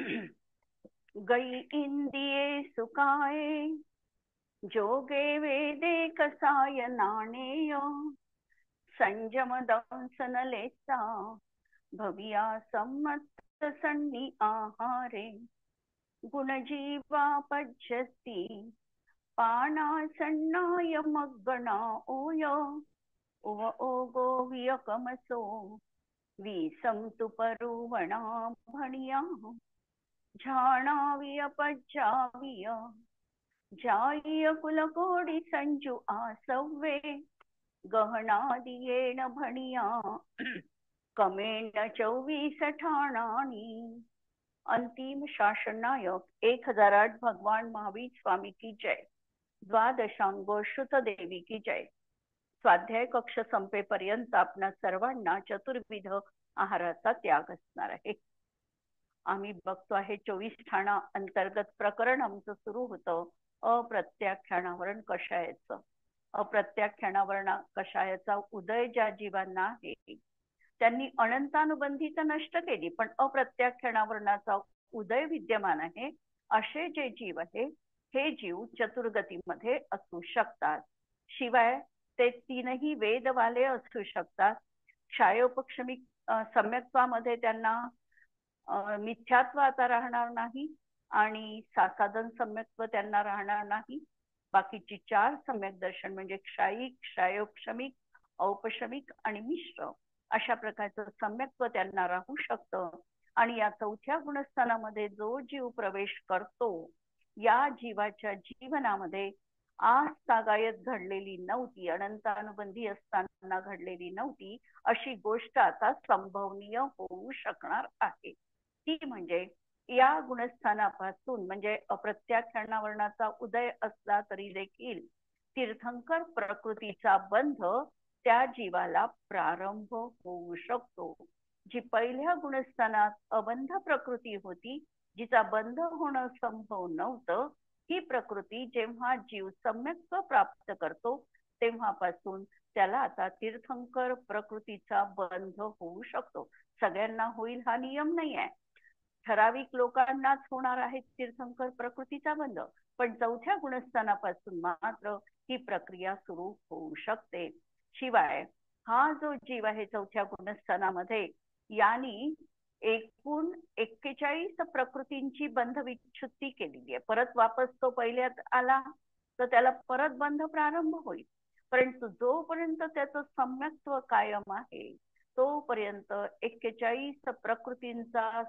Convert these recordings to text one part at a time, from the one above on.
गई इंदिये सुखाए, जोगे वेदे कसाय नाणेय, संयम दंसन लेसा, भविया सम्मत सन्नी आहारे, गुणजीवा पज्यती, पाना सन्नाय मग्गणा ओय, उव ओगो वियकमसो, विसंतु परुवणा भणिया, झाणाविय पज्जाविय, जाय कुलकोडी संजू आसव्वे, गहनादियेण भणिया, कमेण 24 ठाणानी. अंतिम शासननायक 1008 भगवान महावीर स्वामी की जय. द्वादशांगो श्रुत देवी की जय. स्वाध्याय कक्ष संपेपर्यंत आपणा सर्वांना चतुर्विध आहाराचा त्याग असणार आहे. आम्ही बघतो आहे 24 ठाणा अंतर्गत प्रकरण आमचं सुरू होतं अप्रत्याख्यानावरण कषायाचं. अप्रत्याख्यानावरण कषायाचा उदय ज्या जीवांना आहे त्यांनी अनंतानुबंधी तर नष्ट केली, पण अप्रत्याख्यानावरणाचा उदय विद्यमान आहे असे जे जीव आहे हे जीव चतुर्गतीमध्ये असू शकतात. शिवाय ते तीनही वेदवाले असू शकतात. क्षायोपक्षमिक सम्यक्त्वामध्ये त्यांना मिथ्यात्व आता राहणार नाही आणि सासाधन सम्यक्त्व त्यांना राहणार नाही. बाकीची 4 सम्यक दर्शन म्हणजे क्षायिक, क्षायोपशमिक, औपशमिक आणि मिश्र अशा प्रकारचं सम्यक्त्व त्यांना राहू शकतं. आणि या 4थ्या गुणस्थानामध्ये जो जीव प्रवेश करतो या जीवाच्या जीवनामध्ये आज तागायत घडलेली नव्हती, अनंतानुबंधी असताना घडलेली नव्हती अशी गोष्ट आता संभवनीय होऊ शकणार आहे. ती म्हणजे या गुणस्थानापासून म्हणजे अप्रत्याख्यानावरणाचा उदय असला तरी देखील तीर्थंकर प्रकृतीचा बंध त्या जीवाला प्रारंभ होऊ शकतो. जी पहिल्या गुणस्थानात अबंध प्रकृती होती, जिचा बंध होणं संभव नव्हतं, ही प्रकृती जेव्हा जीव सम्यक्त्व प्राप्त करतो तेव्हापासून त्याला आता तीर्थंकर प्रकृतीचा बंध होऊ शकतो. सगळ्यांना होईल हा नियम नाही आहे. ठराविक लोकांनाच होणार आहे तीर्थंकर प्रकृतीचा बंध, पण 4थ्या गुणस्थानापासून मात्र ही प्रक्रिया सुरू होऊ शकते. शिवाय हा जो जीव आहे 4थ्या गुणस्थानामध्ये यांनी एकूण 41 प्रकृतींची बंध विच्छुत्ती केलेली आहे. परत वापस तो पहिल्यात आला तर त्याला परत बंध प्रारंभ होईल, परंतु जोपर्यंत त्याचं सम्यक्त्व कायम आहे तोपर्यंत 41 प्रकृतींचा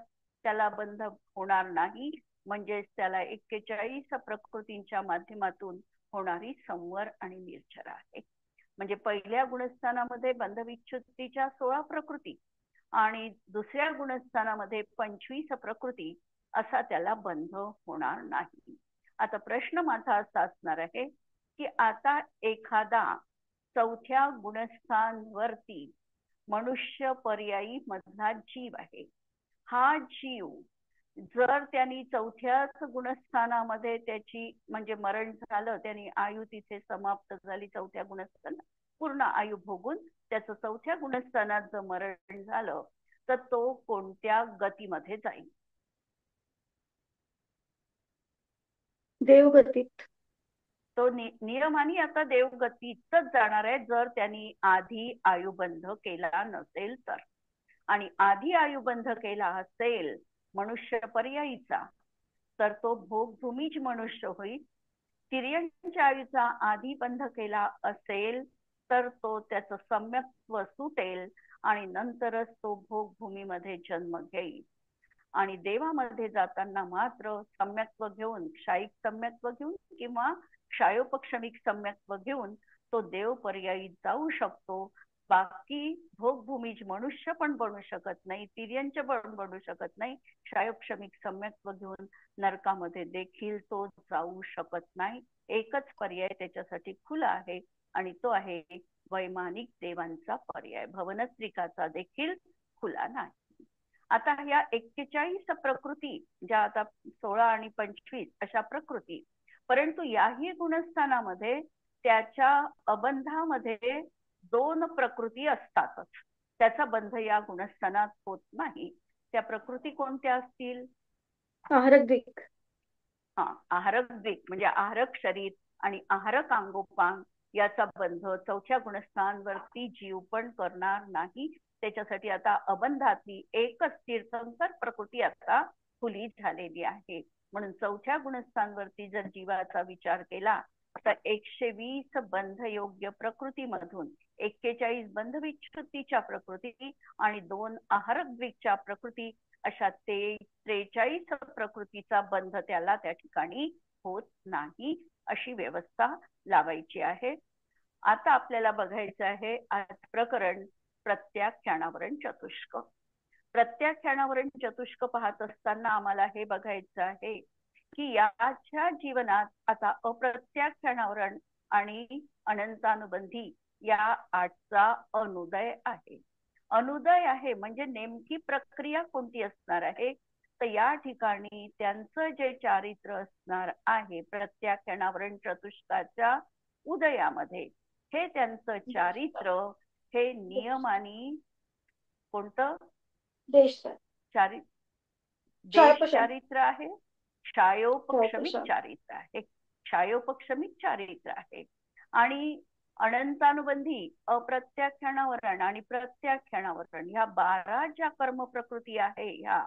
त्याला बंध होणार नाही. म्हणजे त्याला 41 प्रकृतींच्या माध्यमातून होणारी संवर आणि निर्जरा आहे. म्हणजे पहिल्या गुणस्थानामध्ये बंध विच्छुत्तीच्या 16 प्रकृती आणि दुसऱ्या गुणस्थानामध्ये 25 प्रकृती असा त्याला बंध होणार नाही. आता प्रश्न माझा असा असणार आहे की आता एखादा 4थ्या गुणस्थानवरती मनुष्य पर्यायी मधला जीव आहे. हा जीव जर त्यांनी 4थ्याच गुणस्थानामध्ये त्याची म्हणजे मरण झालं, त्यांनी आयु तिथे समाप्त झाली, 4थ्या गुणस्थानात पूर्ण आयु भोगून त्याचं 4थ्या गुणस्थानात जर मरण झालं तर तो कोणत्या गतीमध्ये जाईल? देवगतीत. तो नियमाने आता देवगतीतच जाणार आहे जर त्यांनी आधी आयुबंध केला नसेल तर. आणि आधी आयुबंध केला असेल मनुष्य पर्यायीचा तर तो भोगभूमीच मनुष्य होईल. तिर्यंच्या आयुचा आधी बंध केला असेल तर तो त्याचं सम्यक्त्व सुटेल आणि नंतरच तो भोगभूमीमध्ये जन्म घेईल. आणि देवामध्ये जाताना मात्र सम्यक्त्व घेऊन, क्षायिक सम्यक्त्व घेऊन किंवा क्षायोपक्षमिक सम्यक्त्व घेऊन तो देव पर्यायी जाऊ शकतो. बाकी भोगभूमीज मनुष्य पण बनू शकत नाही, तिर्यंच पण बनू शकत नाही. क्षायोपक्षमिक सम्यक्त्व घेऊन नरकामध्ये देखील तो जाऊ शकत नाही. एकच पर्याय त्याच्यासाठी खुला आहे आणि तो आहे वैमानिक देवांचा पर्याय. भवनत्रिकाचा देखील खुला नाही. आता ह्या 41 प्रकृती ज्या आता 16 आणि 25 अशा प्रकृती, परंतु याही गुणस्थानामध्ये त्याच्या अबंधामध्ये 2 प्रकृती असतातच. त्याचा बंध या गुणस्थानात होत नाही. त्या प्रकृती कोणत्या असतील? आहारक दिक. हा, आहारक दिक म्हणजे आहारक शरीर आणि आहारक अंगोपांग याचा बंध चौथ्या गुणस्थांवरती जीव पण करणार नाही. त्याच्यासाठी आता अबंधातली एकच तीर्थंकर प्रकृती आता खुली झालेली आहे. म्हणून चौथ्या गुणस्थांवरती जर जीवाचा विचार केला तर 120 बंधयोग्य प्रकृतीमधून 41 बंधविच्छुतीच्या प्रकृती आणि 2 आहारक द्विकच्या प्रकृती अशा 43 प्रकृतीचा बंध त्याला त्या ठिकाणी होत नाही, अशी व्यवस्था लावायची आहे. आता आपल्याला बघायचं आहे आज प्रकरण प्रत्याख्यानावरण चतुष्क. प्रत्याख्यानावरण चतुष्क पाहत असताना आम्हाला हे बघायचं आहे की याच्या जीवनात आता अप्रत्याख्यानावरण आणि अनंतानुबंधी या आठचा अनुदय आहे. अनुदय आहे म्हणजे नेमकी प्रक्रिया कोणती असणार आहे, तर या ठिकाणी त्यांचं जे चारित्र्य असणार आहे प्रत्याख्यानावरण चतुष्काच्या उदयामध्ये, हे त्यांचं चारित्र्य हे नियमानी कोणतं देश चारित्र, देश क्षयपशन. चारित्र आहे, क्षायोपक्षमिक क्षयपशन. चारित्र आहे, क्षायोपक्षमिक चारित्र आहे. आणि अनंतानुबंधी अप्रत्याख्यानावरण आणि प्रत्याख्यानावरण ह्या 12 ज्या कर्म प्रकृती आहे ह्या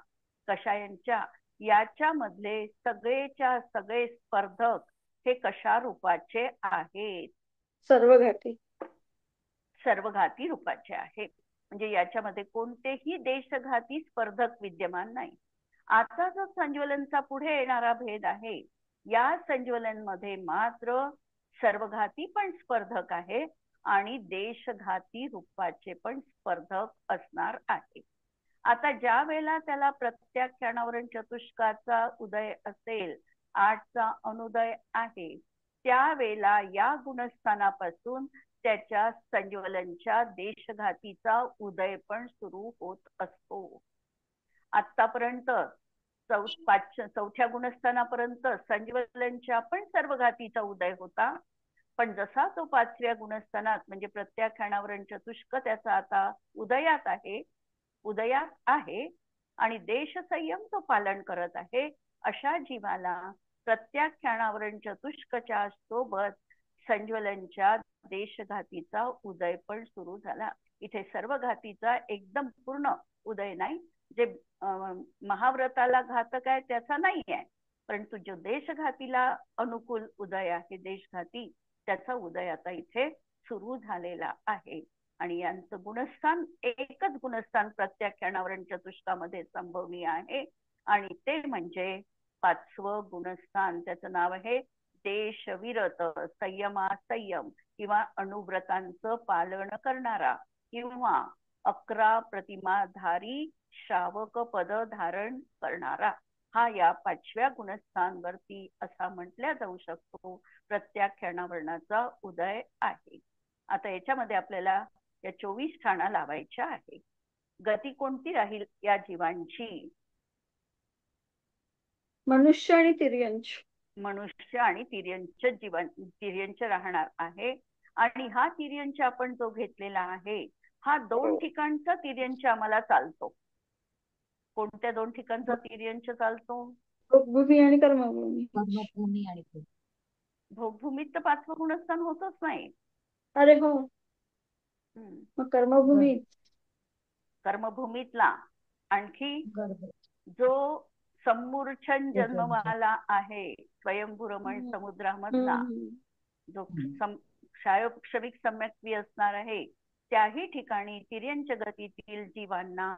कषायांच्या, याच्यामधले सगळेच्या सगळे स्पर्धक हे कशा रूपाचे आहेत, सर्व घाती. सर्वघाती रूपाचे आहे. म्हणजे याच्यामध्ये कोणतेही देशघाती स्पर्धक विद्यमान नाही. आता जो संज्वलनचा पुढे येणारा भेद आहे, या संज्वलन मध्ये मात्र सर्वघाती पण स्पर्धक आहे आणि देशघाती रूपाचे पण स्पर्धक असणार आहे. आता ज्या वेळेला त्याला प्रत्याख्यानावरण चतुष्काचा उदय असेल, आठचा अनुदय आहे, त्यावेळेला या गुणस्थानापासून त्याच्या संज्वलनच्या देशघातीचा उदय पण सुरू होत असतो. आतापर्यंत चौथ्या गुणस्थानापर्यंत संज्वलनच्या पण सर्वघातीचा उदय होता, पण जसा तो 5व्या गुणस्थानात म्हणजे प्रत्याख्यानावरण चतुष्क त्याचा आता उदयात आहे आणि देश संयम तो पालन करत आहे, अशा जीवाला प्रत्याख्यानावरण चतुष्कच्या सोबत संज्वलनच्या देशघातीचा उदय पण सुरू झाला. इथे सर्वघातीचा एकदम पूर्ण उदय नाही, जे महाव्रताला घातक आहे त्याचा नाही आहे, परंतु जो देशघातीला अनुकूल उदय आहे देशघाती, त्याचा उदय आता इथे सुरू झालेला आहे. आणि यांचं गुणस्थान एकच गुणस्थान प्रत्याख्यानावरण चतुष्कामध्ये संभवनीय आहे आणि ते म्हणजे 5वं गुणस्थान. त्याचं नाव आहे देशविरत संयम किंवा अनुव्रतांचं पालन करणारा किंवा 11 प्रतिमाधारी श्रावक पद धारण करणारा, हा या 5व्या गुणस्थानवरती असा म्हटल्या जाऊ शकतो प्रत्याख्यानावरणाचा उदय आहे. आता याच्यामध्ये आपल्याला या 24 ठाणा लावायच्या आहे. गती कोणती राहील या जीवांची? मनुष्य आणि तिर्यंच. मनुष्य आणि तिर्यंच राहणार आहे. आणि हा तिर्यंच आपण जो घेतलेला आहे, हा 2 ठिकाणचा तिर्यंच आम्हाला चालतो. कोणत्या 2 ठिकाणचा तिर्यंच चालतो? भोगभूमी आणि कर्मभूमी. कर्मभूमी आणि भोगभूमीत तर 5वं गुणस्थान होतच नाही. अरे हो, मग कर्मभूमी. कर्मभूमीतला आणखी गर्भ जो सम्मूर्छन जन्मवाला आहे स्वयंभूरमण समुद्रामधला, जो क्षायोक्षमिक सम्यक्ती असणार आहे, त्याही ठिकाणी तिर्यंच गतीतील जीवांना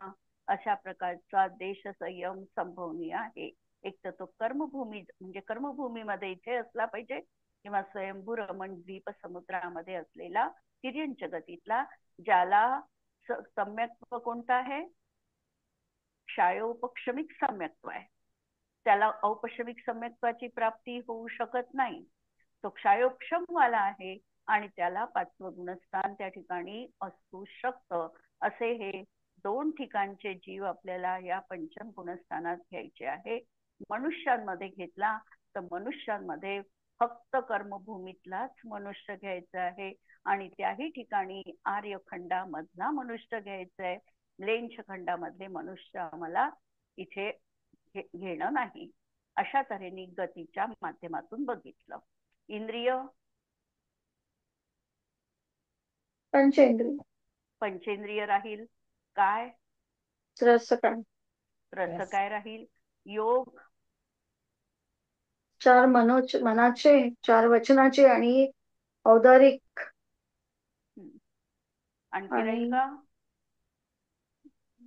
अशा प्रकारचा देश संयम संभवनीय आहे. एक तर तो कर्मभूमी म्हणजे कर्मभूमीमध्ये इथे असला पाहिजे किंवा स्वयंभू रमण द्वीप समुद्रामध्ये असलेला तिर्यंच गतीतला, ज्याला सम्यक्त्व कोणतं आहे? क्षायोपक्षमिक सम्यक्त्व आहे. त्याला औपशमिक सम्यक्त्वाची प्राप्ती होऊ शकत नाही. तो क्षायोपशम वाला आहे आणि त्याला 5वं गुणस्थान त्या ठिकाणी असू शकतं. असे हे 2 ठिकाणचे जीव आपल्याला या पंचम गुणस्थानात घ्यायचे आहे. मनुष्यांमध्ये घेतला तर मनुष्यांमध्ये फक्त कर्मभूमीतलाच मनुष्य घ्यायचा आहे आणि त्याही ठिकाणी आर्यखंडामधला मनुष्य घ्यायचा आहे. म्लेंछ खंडामधले मनुष्य आम्हाला इथे घेणं नाही. अशा तऱ्हेने गतीच्या माध्यमातून बघितलं. इंद्रिय पंचेंद्रिय पंचेंद्रिय राहील. काय रसकण रस काय राहील. योग चार मनाचे, चार वचनाचे आणि औदारिक. आणखी राहील आणि का?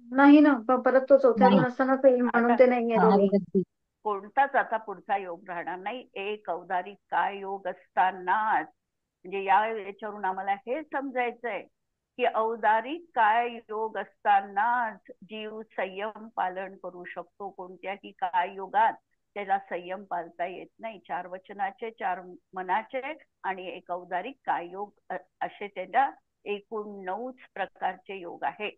नाही ना, परत तो चौथ्या नाही. गुणस्थानात येईल म्हणून आता ते नाहीये दोन्ही. कोणताच आता पुढचा योग राहणार नाही. एक औदारिक काय योग असतानाच, म्हणजे याच्यावरून आम्हाला हे समजायचंय की औदारिक काय योग असतानाच जीव संयम पालन करू शकतो. कोणत्याही काय योगात त्याला संयम पाळता येत नाही. चार वचनाचे, चार मनाचे आणि एक औदारिक काय योग असे त्याला एकूण 9 प्रकारचे योग आहे,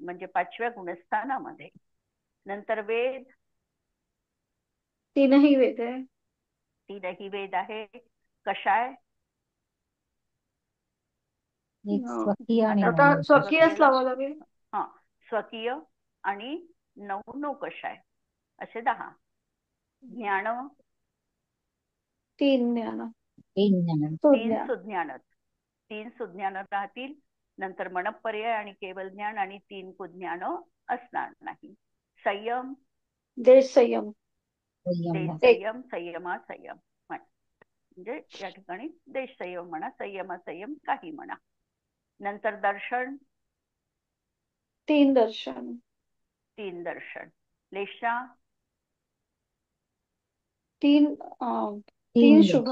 म्हणजे 5व्या गुणस्थानामध्ये. नंतर वेद तीनही वेद आहे. तीनही वेद आहे. कशाय स्वकीय आणि आता स्वकीयच लावावं लागेल. हा, स्वकीय आणि 9 कशाय असे 10. ज्ञान 3 ज्ञान, 3 सुज्ञान, 3 सुज्ञान राहतील. नंतर मनपर्याय आणि केवल ज्ञान आणि 3 कुज्ञान असणार नाही. संयम देश संयम, देश संयम, संयमा संयम, म्हणजे या ठिकाणी देश संयम म्हणा, संयमा संयम काही म्हणा. नंतर दर्शन 3 दर्शन, 3 दर्शन. लेशा 3 शुभ.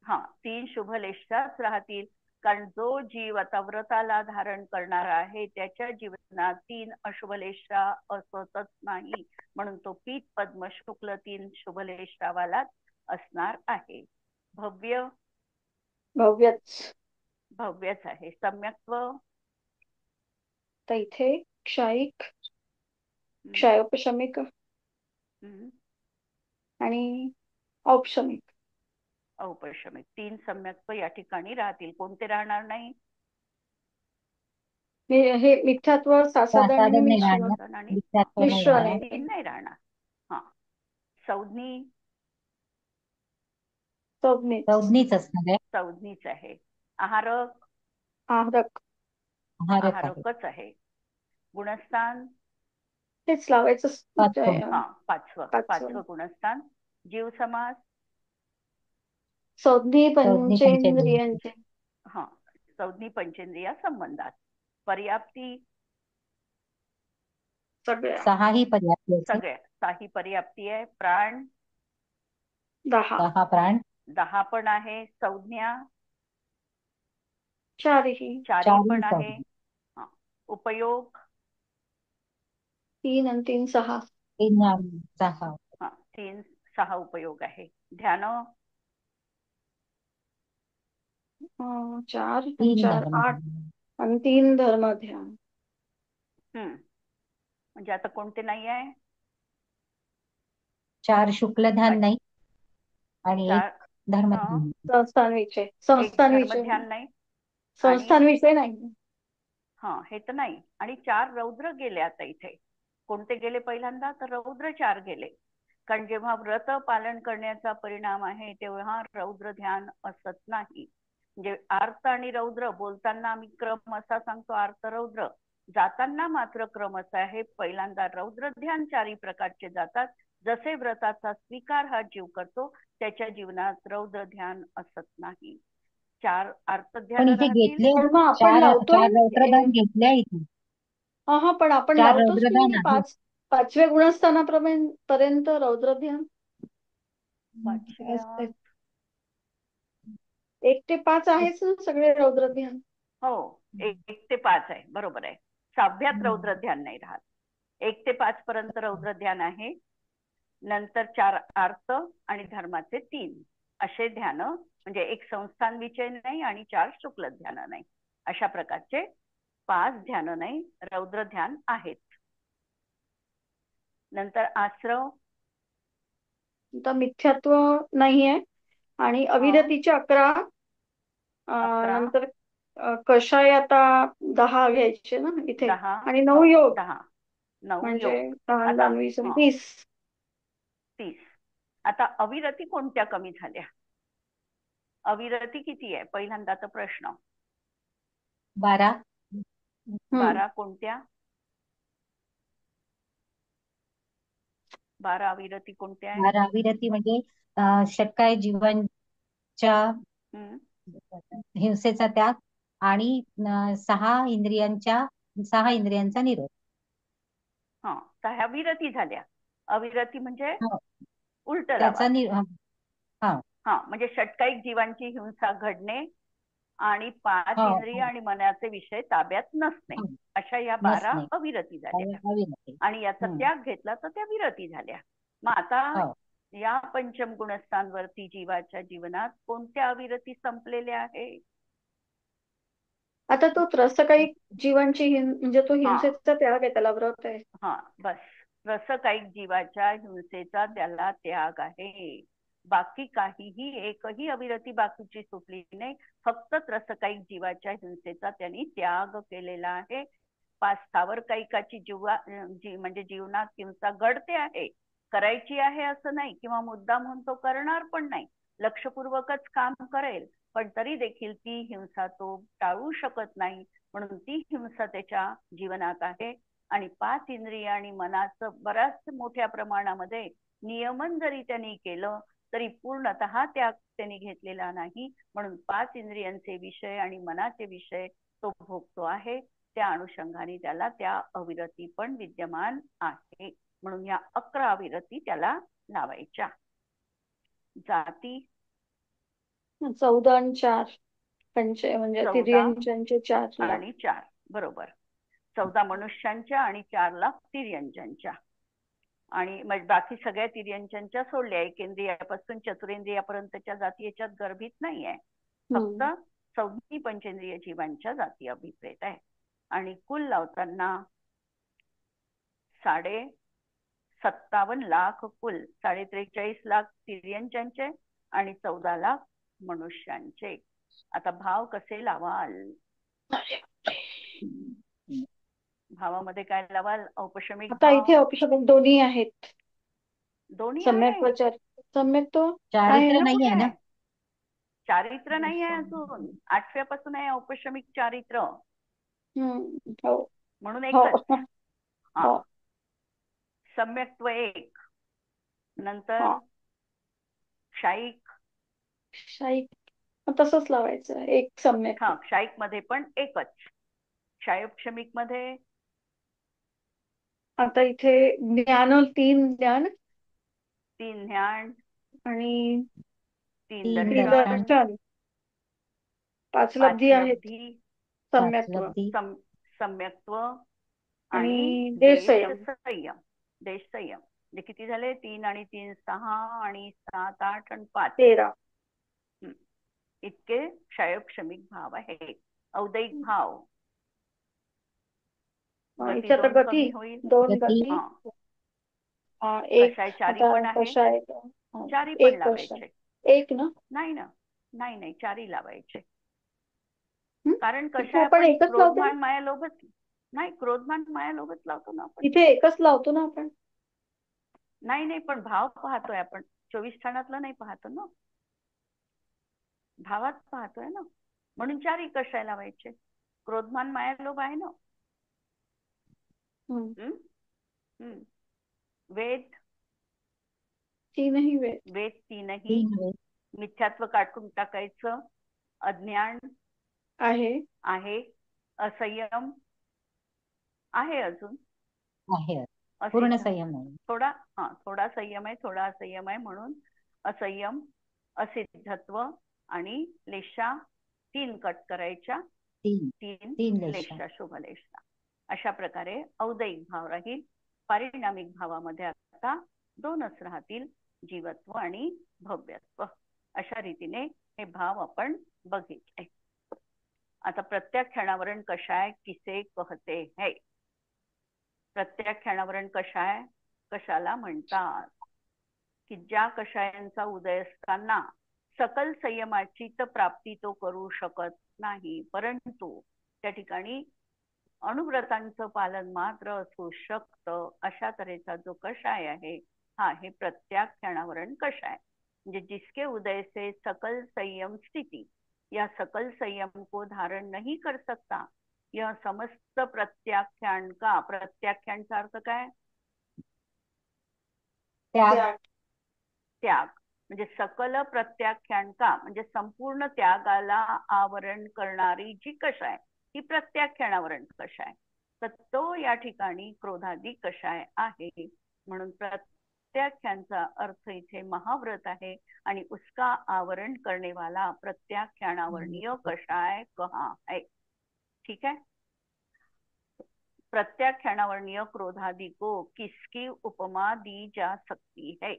हा, 3 शुभ लेशाच राहतील. कारण जो जीव आता व्रताला धारण करणारा आहे त्याच्या जीवनात 3 अशुभ लेशा असतच नाही, म्हणून तो पीत पद्म शुक्ल 3 शुभ लेशावालाच असणार आहे. भव्य भव्यच आहे. सम्यक्त्व तैथे क्षायिक, क्षयोपशमिक आणि औपशमिक. औपशमिक 3 सम्यक्त्व या ठिकाणी राहतील. कोणते राहणार नाही? हे मिथ्यात्व, सासादण आणि मिश्र. तीन नाही राहणार. हा, संज्ञी संज्ञीच असणार आहे. संज्ञीच आहे. आहारक आहारकच आहे. गुणस्थान तेच लावायचं. हा, 5वं गुणस्थान. जीव समास संज्ञी पंचेंद्रियांचे. हा, संज्ञी पंचेंद्रिया संबंधात. पर्याप्ती सहाही पर्याप्ती, सहाही पर्याप्ती आहे. प्राण 10 प्राण 10 पण आहे. संज्ञा चारही पण आहे. उपयोग 3 आणि 3 6. 3 6 उपयोग आहे. ध्यान 4 4 8 आणि 3 धर्म ध्यान. म्हणजे आता कोणते नाही आहे? 4 शुक्ल ध्यान नाही आणि 1 धर्म संस्थान ध्यान नाही. संस्थान विषय नाही. हा, हे तर नाही. आणि 4 रौद्र गेले. आता इथे कोणते गेले? पहिल्यांदा तर रौद्र 4 गेले. कारण जेव्हा व्रत पालन करण्याचा परिणाम आहे तेव्हा रौद्र ध्यान असत नाही. म्हणजे आर्त आणि रौद्र बोलताना आम्ही क्रम असा सांगतो, आर्त रौद्र. जाताना मात्र क्रम असा आहे, पहिल्यांदा रौद्र ध्यान 4 प्रकारचे जातात. जसे व्रताचा स्वीकार हा जीव करतो त्याच्या जीवनात रौद्र ध्यान असत नाही. 4 अर्थ ध्यान राहतील. आपण लावतोय हा, पण आपण लावतोच की 5व्या गुणस्थानापर्यंत रौद्र ध्यान. 1 ते 5 आहेच ना सगळे रौद्र ध्यान. हो, 1 ते 5 आहे. बरोबर आहे. 6व्यात रौद्र ध्यान नाही राहत. 1 ते 5 पर्यंत रौद्र ध्यान आहे. नंतर 4 अर्थ आणि धर्माचे 3 असे ध्यान, म्हणजे 1 संस्थान विषय नाही आणि 4 शुक्ल ध्यान नाही. अशा प्रकारचे 5 ध्यान नाही, रौद्र ध्यान आहेत. नंतर आश्रव मिथ्यात्व नाहीये आणि अविरतीचे 11. नंतर कषाय आता 10 घ्यायचे ना इथे. आणि 9 योग 9 म्हणजे योग. 10 20 20. 30. आता अविरती कोणत्या कमी झाल्या? अविरती किती आहे पहिल्यांदाचा प्रश्न? 12. 12 कोणत्या? 12 अविरती कोणत्या आहे? 12 अविरती म्हणजे षटकाय जीवांच्या हिंसेचा त्याग आणि 6 इंद्रियांचा निरोध. हा, 6 अविरती झाल्या. अविरती म्हणजे उलट त्याचा हा, म्हणजे षटकाईक जीवांची हिंसा घडणे आणि 5 इंद्रिय आणि मनाचे विषय ताब्यात नसणे, अशा या 12 अविरती झाल्या. आणि याचा त्याग घेतला तर त्या विरती झाल्या. मग आता या पंचम गुणस्थांवरती जीवाच्या जीवनात कोणत्या अविरती संपलेल्या आहे? आता तो रसकायिक जीवांची म्हणजे तो हिंसेचा त्याग आहे, त्याला व्रत आहे. हा, बस. रसकायिक जीवाच्या हिंसेचा त्याला त्याग आहे. बाकी काहीही एकही अविरती बाकीची सुटली नाही. फक्त रसकायिक जीवाच्या हिंसेचा त्यांनी त्याग केलेला आहे. 5 स्थावर कायिकाची म्हणजे जीवनात हिंसा घडते आहे, करायची आहे असं नाही, किंवा मुद्दा म्हणून तो करणार पण नाही, लक्षपूर्वकच काम करेल, पण तरी देखील ती हिंसा तो टाळू शकत नाही, म्हणून ती हिंसा त्याच्या जीवनात आहे. आणि 5 इंद्रिय आणि मनाचं बऱ्याच मोठ्या प्रमाणामध्ये नियमन जरी त्यांनी केलं तरी पूर्णतः त्याग त्यांनी घेतलेला नाही, म्हणून 5 इंद्रियांचे विषय आणि मनाचे विषय तो भोगतो आहे. त्या अनुषंगाने त्याला त्या अविरती पण विद्यमान आहे, म्हणून या 11 अविरती त्याला लावायच्या. जाती 14 आणि 4 म्हणजे 14 तिर्यंचे 4 आणि 4, बरोबर. 14 मनुष्यांच्या आणि 4 तिर्यंच्या. आणि बाकी सगळ्या तिर्यंच्या सोडल्या. एकेंद्रियापासून चतुरेंद्रियापर्यंतच्या जाती याच्यात गर्भित नाही आहे, फक्त 14 पंचेंद्रिय जीवांच्या जाती अभिप्रेत आहे. आणि कुल लावताना 57 लाख कुल, 43 लाख तिर्यंचे आणि 14 लाख मनुष्यांचे. आता भाव कसे लावाल? भावामध्ये काय लावाल? औपशमिक आता इथे औपशमिक दोन्ही आहेत. दोन्ही सम्यक तो चारित्र नाही आहे ना? चारित्र नाही आहे अजून. 8व्या पासून आहे औपशमिक चारित्र. म्हणून एकच. सम्यक्त्व 1, नंतर क्षायिक तसंच लावायचं एक सम्यक. हा, क्षायिक मध्ये पण एकच. क्षायोपशमिक मध्ये आता इथे ज्ञान 3 ज्ञान, 3 ध्यान आणि 3 दर्शन, 5 लब्धी आहेत. सम्यक्त्व आणि देश संयम. म्हणजे किती झाले? 3 आणि 3 6 आणि 7 8 आणि 5 13. इतके क्षयोपशमिक भाव आहे. औदैक भाव गती 2 गती, एक चारी पण आहे. चारी पण लावायचे. एक ना? नाही, चारी लावायचे. कारण कशा आपण एकच क्रोधमान माया लोभच नाही, क्रोधमान माया लोभच लावतो ना आपण. इथे एकच लावतो ना आपण. नाही, पण भाव पाहतोय आपण, 24 स्थानातला नाही पाहतो ना, भावात पाहतोय ना, म्हणून चारी कशाला लावायचे? क्रोधमान माया लोभ आहे ना. वेद 3ही मिथ्यात्व काढून टाकायचं. अज्ञान आहे. असंयम आहे, अजून पूर्ण संयम नाही. थोडा संयम आहे, थोडा असंयम आहे, म्हणून असंयम, असिद्धत्व आणि लेशा 3 कट करायच्या. 3 लेशा, शुभलेशा. अशा प्रकारे औदैक भाव राहील. पारिणामिक भावामध्ये आता 2च राहतील, जीवत्व आणि भव्यत्व. अशा रीतीने हे भाव आपण बघितले. आता प्रत्याख्यानावरण कशाय किसे कहते है. प्रत्याख्यानावरण कशाय कशाला म्हणतात? की ज्या कषायांचा उदय असताना सकल संयमाची तर प्राप्ती तो करू शकत नाही, परंतु त्या ठिकाणी अणुव्रतांचं पालन मात्र असू शकतं, अशा तऱ्हेचा जो कषाय आहे हा हे प्रत्याख्यानावरण कषाय म्हणजे जिसके उदय से सकल संयम स्थिति या सकल संयम को धारण नहीं कर सकता यह समस्त प्रत्याख्यान का, प्रत्याख्यानचा अर्थ काय? त्याग. त्याग म्हणजे सकल प्रत्याख्यान का म्हणजे संपूर्ण त्यागाला आवरण करणारी जी कषाय ही प्रत्याख्यानावरण कषाय. तर तो या ठिकाणी क्रोधादी कषाय आहे. म्हणून प्रत्याख्यानचा अर्थ इथे महाव्रत आहे आणि उसका आवरण करने वाला प्रत्याख्यानावर्णीय कषाय कहा है. ठीक है. प्रत्याख्यानावर्णीय क्रोधादि को किसकी उपमा दी जा सकती है?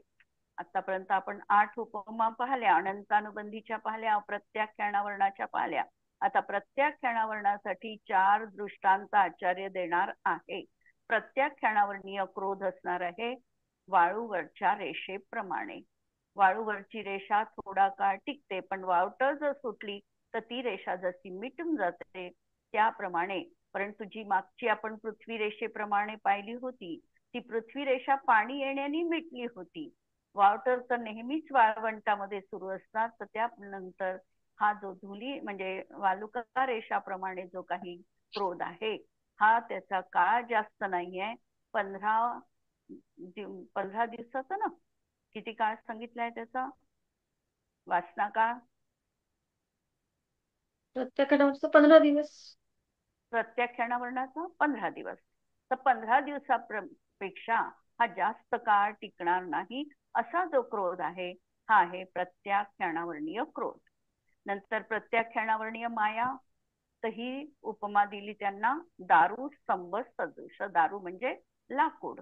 आतापर्यंत आपण 8 उपमा पाहिल्या, अनंतानुबंधीच्या पाहिल्या, प्रत्याख्यानावर्णाच्या पाहिल्या. आता प्रत्याख्यानावर्णासाठी 4 दृष्टांत आचार्य देणार आहे. प्रत्याख्यानावर्णीय क्रोध असणार आहे वाळूवरच्या रेषेप्रमाणे. वाळूवरची रेषा थोडा काळ टिकते, पण वावटळ जर सुटली तर ती रेषा जशी मिटून जाते त्याप्रमाणे. परंतु जी मागची आपण पृथ्वी रेषेप्रमाणे पाहिली होती ती पृथ्वी रेषा पाणी येण्याने मिटली होती. वावटळ तर नेहमीच वाळवंटामध्ये सुरू असतात. तर त्यानंतर हा जो धुली म्हणजे वालुका रेषाप्रमाणे जो काही क्रोध आहे हा त्याचा काळ जास्त नाहीये. 15 दिवसाचा ना, किती काळ सांगितलाय त्याचा वासना काळ? प्रत्याख्यानावरचा 15 दिवस. प्रत्याख्यानावर्णाचा 15 दिवस. तर 15 दिवसापेक्षा हा जास्त काळ टिकणार नाही असा जो क्रोध आहे हा आहे प्रत्याख्यानावर्णीय क्रोध. नंतर प्रत्याख्यानावर्णीय माया, तर ही उपमा दिली त्यांना दारू स्तंभ सदृश. दारू म्हणजे लाकूड.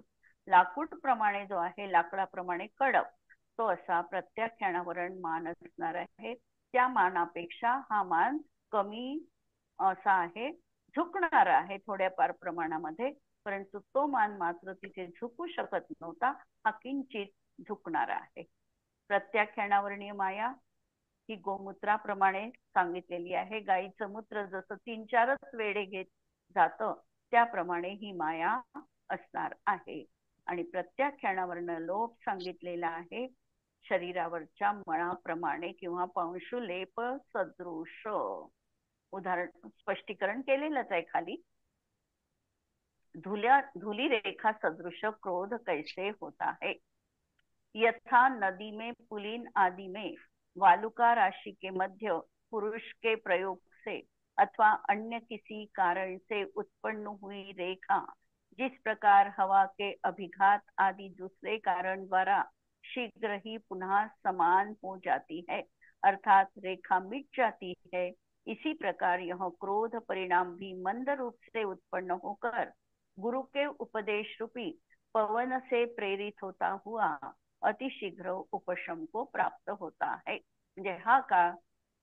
लाकूड प्रमाणे जो आहे लाकडाप्रमाणे कडक तो असा प्रत्याख्यानावरण मान असणार आहे. त्या मानापेक्षा हा मान कमी असा आहे, झुकणारा आहे थोड्याफार प्रमाणामध्ये. परंतु तो मान मात्र तिथे झुकू शकत नव्हता, हा किंचित झुकणारा आहे. प्रत्याख्यानावर्णीय माया ही गोमूत्राप्रमाणे सांगितलेली आहे. गाईचं मूत्र जसं 3-4च वेढे घेत जातं त्याप्रमाणे ही माया असणार आहे. आणि प्रत्याख्यानावर्ण लोभ सांगितलेला आहे शरीरावरच्या मळाप्रमाणे किंवा पंशुलेप सदृश. उदाहरण स्पष्टीकरण केलेलंच आहे खाली. धूली रेखा सदृश क्रोध कैसे होता है? यथा नदी में पुलिन आदि में वालुका राशि के मध्य पुरुष के प्रयोग से अथवा अन्य किसी कारण से उत्पन्न हुई रेखा जिस प्रकार हवा के अभिघात आदि दूसरे कारण द्वारा शीघ्र ही पुनः समान हो जाती है, अर्थात रेखा मिट जाती है, इसी प्रकार यह क्रोध परिणाम भी मंद रूप से उत्पन्न होकर गुरु के उपदेश रूपी पवन से प्रेरित होता हुआ अतिशीघ्र उपशम को प्राप्त होता है. म्हणजे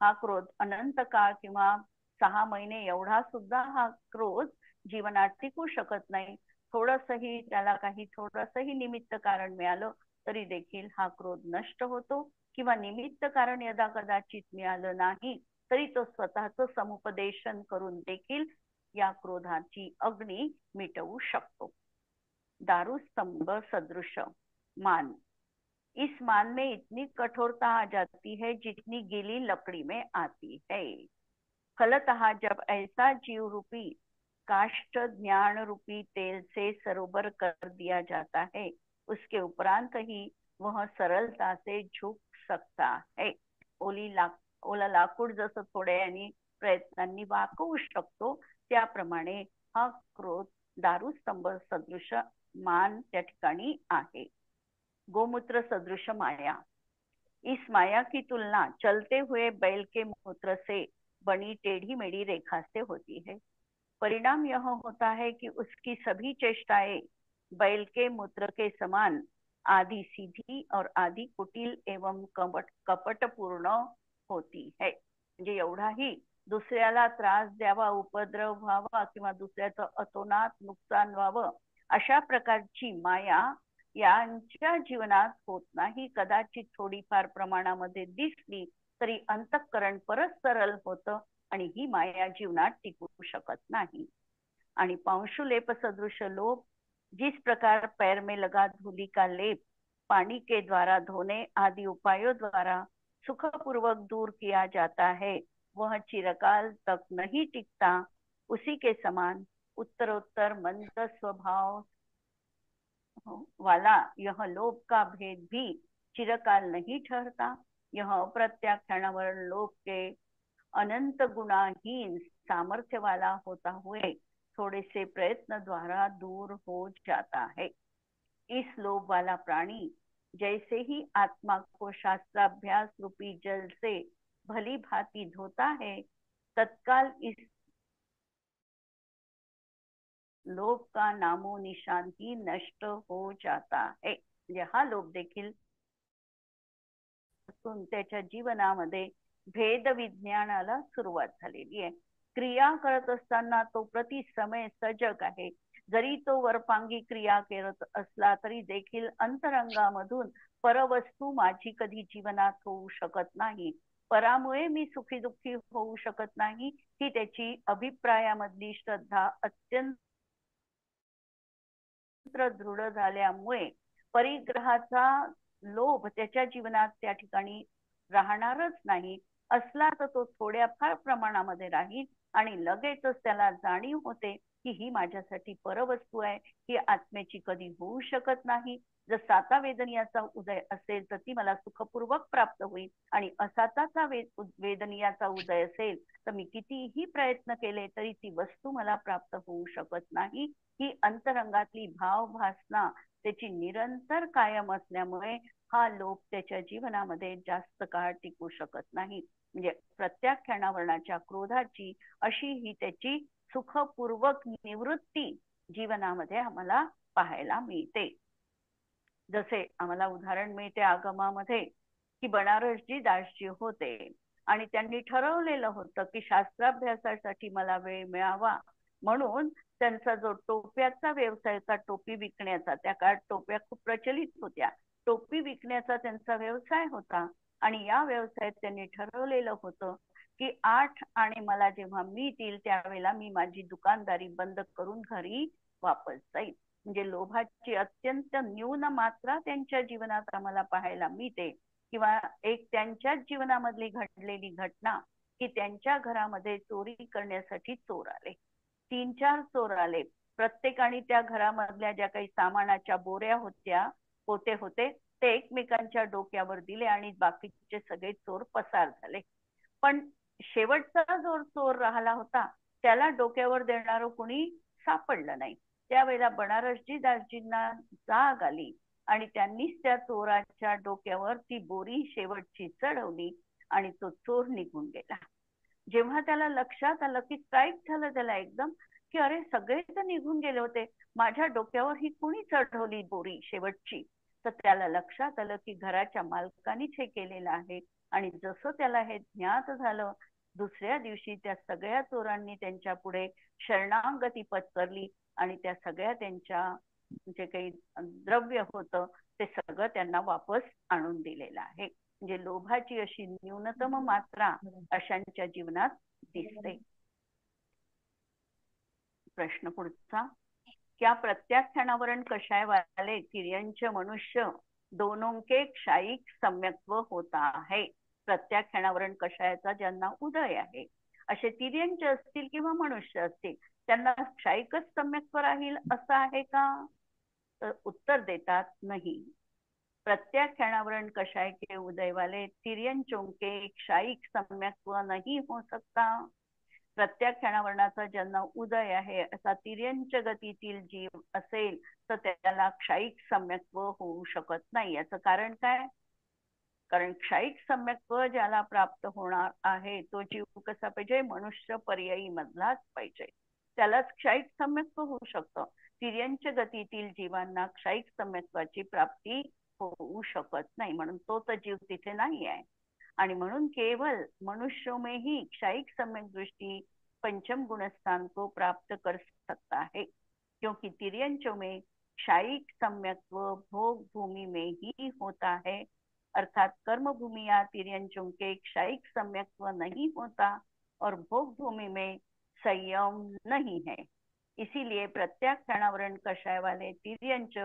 हा क्रोध अनंत काळ किंवा 6 महिने एवढा सुद्धा हा क्रोध जीवनात टिकू शकत नाही. थोडंसंही त्याला काही थोडंसंही निमित्त कारण मिळालं तरी देखील हा क्रोध नष्ट होतो, किंवा निमित्त कारण यदा कदाचित मिळालं नाही तरी तो स्वतःच समुपदेशन करून देखील या क्रोधाची अग्नी मिटवू शकतो. दारू स्तंभ सदृश मान, इस मान में इतनी कठोरता आ जाती है जितनी गीली लकड़ी में आती है. फलतः जब ऐसा जीव रूपी काष्ठ ज्ञान रूपी तेल से सरोबर कर दिया जाता है उसके उपरांत ही वह सरलता से झुक सकता है. ओला लाकूड जसं थोड्या प्रयत्नांनी वाकवू शकतो त्याप्रमाणे हा क्रोध दारूस्तंभ सदृश मान त्या ठिकाणी आहे. गोमूत्र सदृश माया, इस माया की तुलना चलते हुए बैल के मूत्र से बनी टेढ़ी मेढ़ी रेखा से होती है. परिणाम यह होता है कि उसकी सभी चेष्टाएं बैल के मूत्र के समान आधी सीधी और आधी कुटिल एवं कपटपूर्ण होती है. म्हणजे एवढाही दुसऱ्याला त्रास द्यावा, उपद्रव व्हावा किंवा दुसऱ्याचं अतोनात नुकसान व्हावं अशा प्रकारची माया यांच्या जीवनात होत नाही. कदाचित थोडीफार प्रमाणामध्ये दिसली तरी अंतःकरण परत सरळ होतं आणि ही माया जीवनात टिकू शकत नाही. आणि पांशुलेप सदृश लोभ, जिस प्रकार पैर में लगा धूली का लेप पानी के द्वारा धोने आदि उपायों द्वारा सुखपूर्वक दूर किया जाता है वह चिरकाल तक नहीं टिकता, उसी के समान उत्तरोत्तर मंद स्वभाव वाला यह लोभ का भेद भी चिरकाल नहीं ठहरता। यह अप्रत्याख्यानावरण लोभ के अनंत गुणाहीन सामर्थ्य वाला होता हुए थोड़े से प्रयत्न द्वारा दूर हो जाता है। इस लोभ वाला प्राणी जैसे ही आत्मा को शास्त्राभ्यास रूपी जल से भली भांति धोता है, तत्काल इस लोभ का नामो निशान ही नष्ट हो जाता है। हा लोभ देखील त्याच्या जीवनामध्ये भेद विज्ञानाला सुरुवात झालेली आहे। क्रिया करत असताना तो प्रति समय सजग आहे। जरी तो वरपांगी क्रिया करत असला तरी देखील अंतरंगामधून परवस्तू माझी कधी जीवनात होऊ शकत नाही, परामुळे मी सुखी दुःखी होऊ शकत नाही, ही त्याची अभिप्रायामधली श्रद्धा अत्यंत दृढ झाल्यामुळे परिग्रहाचा लोभ त्याच्या जीवनात त्या ठिकाणी राहणारच नाही। असला तर तो थोड्याफार प्रमाणामध्ये राहील आणि लगेचच त्याला जाणीव होते की ही माझ्यासाठी परवस्तू आहे, ही आत्म्याची कधी होऊ शकत नाही। जर साता वेदनियाचा उदय असेल तर ती मला सुखपूर्वक प्राप्त होईल आणि असाताचा वेदनियाचा उदय असेल तर मी कितीही प्रयत्न केले तरी ती वस्तू मला प्राप्त होऊ शकत नाही। ही अंतरंगातली भावभासना त्याची निरंतर कायम असल्यामुळे हा लोभ त्याच्या जीवनामध्ये जास्त काळ टिकू शकत नाही। म्हणजे प्रत्याख्यानावरणाच्या क्रोधाची अशी ही त्याची सुखपूर्वक निवृत्ती जीवनामध्ये आम्हाला पाहायला मिळते। जसे आम्हाला उदाहरण मिळते आगमामध्ये की बनारसजी दासजी होते आणि त्यांनी ठरवलेलं होतं की शास्त्राभ्यासासाठी मला वेळ मिळावा म्हणून त्यांचा जो टोप्याचा व्यवसाय होता, टोपी विकण्याचा, त्या काळात टोप्या खूप प्रचलित होत्या, टोपी विकण्याचा त्यांचा व्यवसाय होता आणि या व्यवसायात त्यांनी ठरवलेलं होतं की 8 आणि मला जेव्हा मिळतील त्यावेळेला मी माझी दुकानदारी बंद करून घरी वापस जाईल। म्हणजे लोभाची अत्यंत न्यून मात्रा त्यांच्या जीवनात आम्हाला पाहायला मिळते। किंवा एक त्यांच्याच जीवनामधली घडलेली घटना की त्यांच्या घरामध्ये चोरी करण्यासाठी चोर आले, 3-4 चोर आले। प्रत्येकाने त्या घरामधल्या ज्या काही सामानाच्या बोऱ्या होत्या, पोते होते ते एकमेकांच्या डोक्यावर दिले आणि बाकीचे सगळे चोर पसार झाले। पण शेवटचा जो चोर राहिला होता त्याला डोक्यावर देणारं कोणी सापडलं नाही। त्यावेळेला बनारसजी दासजींना जाग आली आणि त्यांनीच त्या चोराच्या डोक्यावर ती बोरी शेवटची चढवली आणि तो चोर निघून गेला। जेव्हा त्याला लक्षात आलं की स्ट्राईक झालं त्याला एकदम की अरे सगळे तर निघून गेले होते, माझ्या डोक्यावर ही कोणी चढवली बोरी शेवटची, तर त्याला लक्षात आलं की घराच्या मालकानीच हे केलेलं आहे। आणि जसं त्याला हे ज्ञात झालं दुसऱ्या दिवशी त्या सगळ्या चोरांनी त्यांच्या पुढे शरणागती पत्करली आणि त्या सगळ्या त्यांच्या जे काही द्रव्य होतं ते सगळं त्यांना वापस आणून दिलेलं आहे। म्हणजे लोभाची अशी न्यूनतम मात्रा अशांच्या जीवनात दिसते। प्रश्न पुढचा, क्या प्रत्याख्यानावरण कषाय वाले तिर्यंच मनुष्य दोनों के क्षायिक सम्यक्त्व होता है। प्रत्याख्यानावरण कषायाचा ज्यांना उदय आहे असे तिर्यंच असतील किंवा मनुष्य असतील त्यांना क्षायिकच सम्यक्त्व राहील असं आहे का? तर उत्तर देतात नहीं। प्रत्याख्यानावरण कषाय के उदय वाले तिर्यंचों के क्षायिक सम्यक्त्व नहीं हो सकता। प्रत्याख्यानावरणाचा ज्यांना उदय आहे असा तिर्यंच गतीतील जीव असेल तर त्याला क्षायिक सम्यक्त्व होऊ शकत नाही। याचं कारण काय? कारण क्षायिक सम्यक्त्व ज्याला प्राप्त होणार आहे तो जीव कसा पाहिजे? मनुष्य पर्यायी मधलाच पाहिजे, त्यालाच क्षायिक सम्यक्त्व होऊ शकतं। तिर्यंच गतीतील जीवांना क्षायिक सम्यक्त्वाची प्राप्ती होऊ शकत नाही, म्हणून तो तर जीव तिथे नाही आहे। आणि म्हणून केवल मनुष्यों में ही क्षायिक सम्यक दृष्टि पंचम गुणस्थान को प्राप्त कर सकता है, क्योंकि तिर्यंचों में क्षायिक सम्यक्त्व भोग भूमि में ही होता है, अर्थात कर्म भूमि या तिर्यंचों के क्षायिक सम्यक्त्व नहीं होता और भोग भूमि में संयम नहीं है। इसीलिए प्रत्याख्यानावरण कषाय वाले तिर्यंच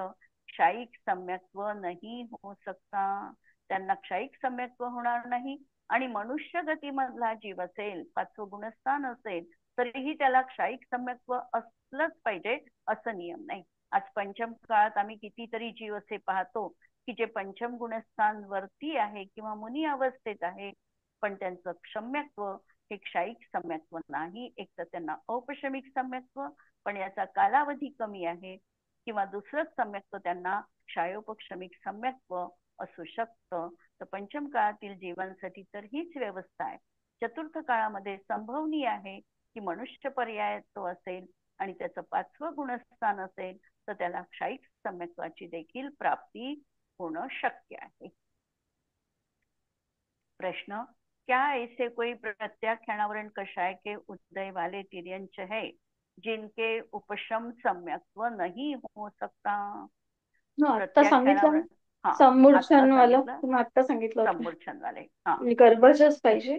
क्षायिक सम्यक्त्व नहीं हो सकता, त्यांना क्षायिक सम्यक्त्व होणार नाही. आणि मनुष्य गतीमधला जीव असेल, 5वं गुणस्थान असेल, तरीही त्याला क्षायिक सम्यक्त्व असलंच पाहिजे असं नियम नाही. आज पंचम काळात आम्ही कितीतरी जीव असे पाहतो की जे पंचम गुणस्थान वरती आहे किंवा मुनी अवस्थेत आहे, पण त्यांचं क्षम्यत्व हे क्षायिक सम्यक्त्व नाही. एक तर त्यांना औपशमिक सम्यक्त्व, पण याचा कालावधी कमी आहे, किंवा दुसरंच सम्यक्त्व त्यांना क्षायोपक्षमिक सम्यक्त्व असू शकतं. तर पंचम काळातील जीवांसाठी तर हीच व्यवस्था आहे. चतुर्थ काळामध्ये संभवनीय आहे की मनुष्य पर्याय तो असेल आणि त्याचं 5वं गुणस्थान असेल, तर त्याला क्षायिक सम्यक्त्वाची देखील प्राप्ती होणं शक्य आहे. प्रश्न, क्या ऐसे कोई प्रत्याख्यानावरण कषाय के उदय वाले तिर्यंच है जिनके उपशम सम्यक्त्व नहीं हो सकता? आता सांगितलं हा, संमूर्छन वाला, तुम्ही आता सांगितलं संमूर्छन वाले. हा, गर्भजच पाहिजे.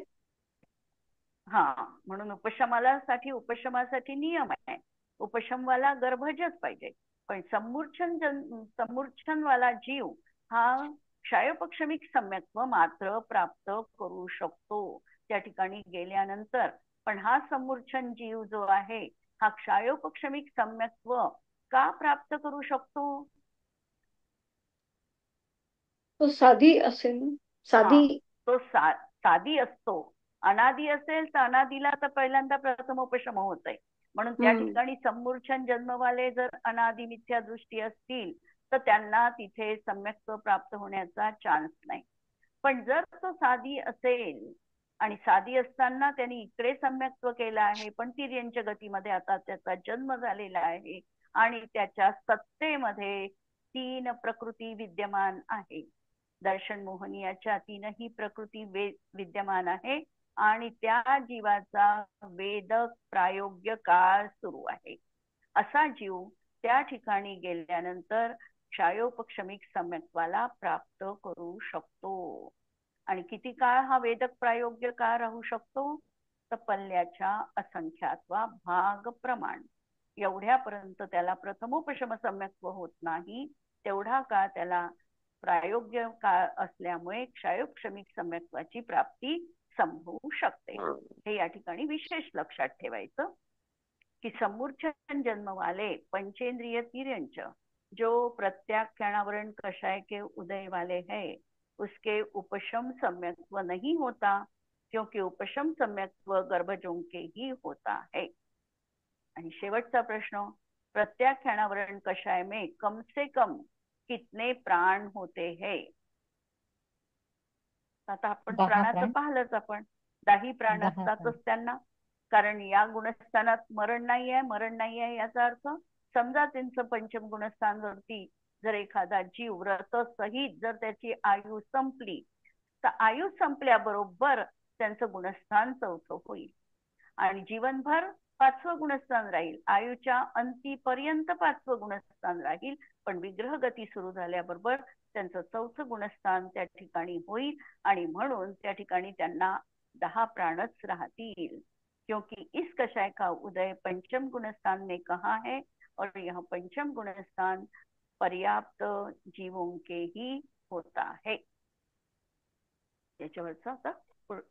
हा, म्हणून उपशमासाठी नियम आहे. उपशमवाला गर्भजच पाहिजे. पण संमूर्छन वाला जीव हा क्षायोपक्षमिक सम्यक्त्व मात्र प्राप्त करू शकतो त्या ठिकाणी गेल्यानंतर. पण हा संमूर्छन जीव जो आहे हा क्षायोपक्षमिक सम्यक्त्व का प्राप्त करू शकतो? तो साधी असेल, साधी तो साधी असतो. अनादी असेल तर अनादीला तर पहिल्यांदा प्रथम उपशम होत आहे. म्हणून त्या ठिकाणी संमूर्छन जन्मवाले जर अनादी मिथ्या दृष्टी असतील तर त्यांना तिथे सम्यक्त्व प्राप्त होण्याचा चान्स नाही. पण जर तो साधी असेल आणि साधी असताना त्यांनी इकडे सम्यक्त्व केलं आहे, पण तिर्यंच गतीमध्ये आता त्याचा जन्म झालेला आहे आणि त्याच्या सत्तेमध्ये 3 प्रकृती विद्यमान आहे. दर्शन मोहनीयाच्या 3ही प्रकृती विद्यमान आहे आणि त्या जीवाचा वेदक प्रायोग्य काळ सुरू आहे. असा जीव त्या ठिकाणी गेल्यानंतर क्षायोपक्षमिक सम्यक्त्वाला प्राप्त करू शकतो. आणि किती काळ हा वेदक प्रायोग्य काळ राहू शकतो? तर पल्ल्याच्या असंख्यात्वा भाग प्रमाण एवढ्यापर्यंत त्याला प्रथमोपशम सम्यक्त्व होत नाही. तेवढा काळ त्याला प्रायोग्य काळ असल्यामुळे क्षायोपक्षमिक सम्यक्त्वाची प्राप्ती संभवू शकते. हे या ठिकाणी विशेष लक्षात ठेवायचं कि संमूर्छन जन्म वाले पंचेंद्रिय तिर्यंच जो प्रत्याख्यानावरण कषाय के उदय वाले है, उसके उपशम सम्यक्त्व नहीं होता, क्योंकि उपशम सम्यक्त्व गर्भजों के ही होता है. आणि शेवटचा प्रश्न, प्रत्याख्यानावरण कषाय में कम से कम कितने प्राण होते हैं? आता आपण 10 प्राणाचं प्राण. पाहिलंच आपण. 10 प्राण 10 प्राण. असतातच त्यांना, कारण या गुणस्थानात मरण नाही आहे. याचा अर्थ समजा त्यांचं पंचम गुणस्थानवरती जर एखादा जीव व्रत सहित जर त्याची आयु संपली, तर आयु संपल्याबरोबर त्यांचं गुणस्थान 4थं होईल आणि जीवनभर 5वं गुणस्थान राहील. आयुच्या अंतीपर्यंत 5वं गुणस्थान राहील, पण विग्रह गती सुरू झाल्याबरोबर त्यांचं 4थं गुणस्थान त्या ठिकाणी होईल आणि म्हणून त्या ठिकाणी त्यांना 10 प्राणच राहतील. क्योंकि इस कषाय का उदय पंचम गुणस्थान में कहा है और यह पंचम गुणस्थान पर्याप्त जीवों के ही होता है. याच्यावरचा आता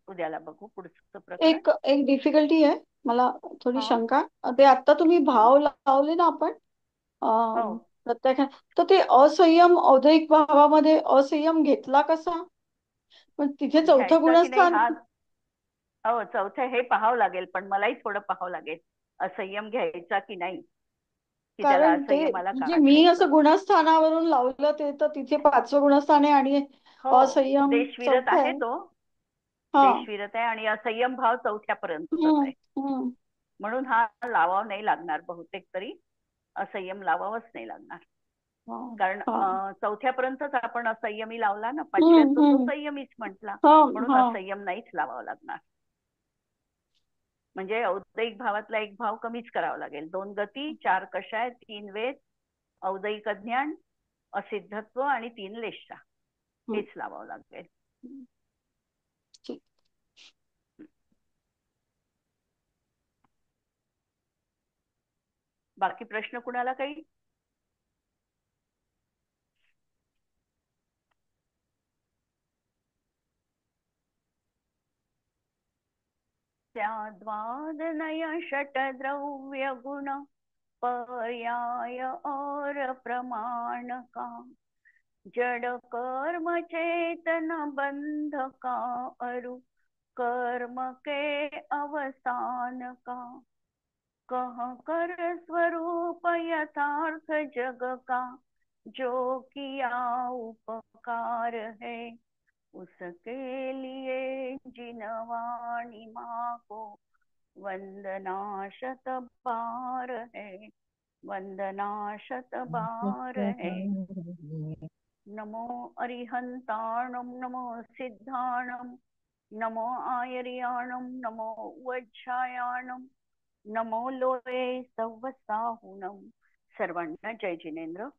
उद्याला बघू पुढचं प्रकरण. एक डिफिकल्टी आहे मला, थोडी शंका. ते आता तुम्ही भाव लावले ना आपण प्रत्याख्यान, तर ते असंयम औदयिक भावामध्ये असंयम घेतला कसा? पण तिथे 4थं गुणस्थान. हो, 4थं हे पाहावं लागेल, पण मलाही थोडं पाहावं लागेल असंयम घ्यायचा की नाही. कारण ते म्हणजे मी असं गुणस्थानावरून लावलं ते, तर तिथे 5वं गुणस्थान आहे आणि असंयम देशविरत 4थं आहे. तो देशविरत आहे आणि असंयम भाव 4थ्यापर्यंतच आहे. म्हणून हा लावावा नाही लागणार बहुतेक तरी. असंयम लावावंच नाही लागणार, कारण 4थ्यापर्यंतच आपण असंयमी लावला ना. 5व्यात तो संयमीच म्हटला, म्हणून असंयम नाहीच लावावा लागणार. म्हणजे औदयिक भावातला एक भाव कमीच करावा लागेल. 2 गती, 4 कषाय, 3 वेद, औदयिक ज्ञान, असिद्धत्व आणि 3 लेशा हेच लावावं लागेल. बाकी प्रश्न कुणाला काही? स्याद्वादनय षट्द्रव्य गुण पर्याय और प्रमाण का। जड़ कर्म चेतन बंध का अरु कर्म के अवसान का। कह कर स्वरूप यथार्थ जग का जो किया उपकार है। उसके लिए जिनवाणी माँ को वंदना शत बार है। वंदना शत बार है। नमो अरिहंताणम नमो सिद्धाणम नमो आयर्याणम नमो वज्रायाणम नमो लोये सव्वसाहुनम। सर्वांना जय जिनेंद्र।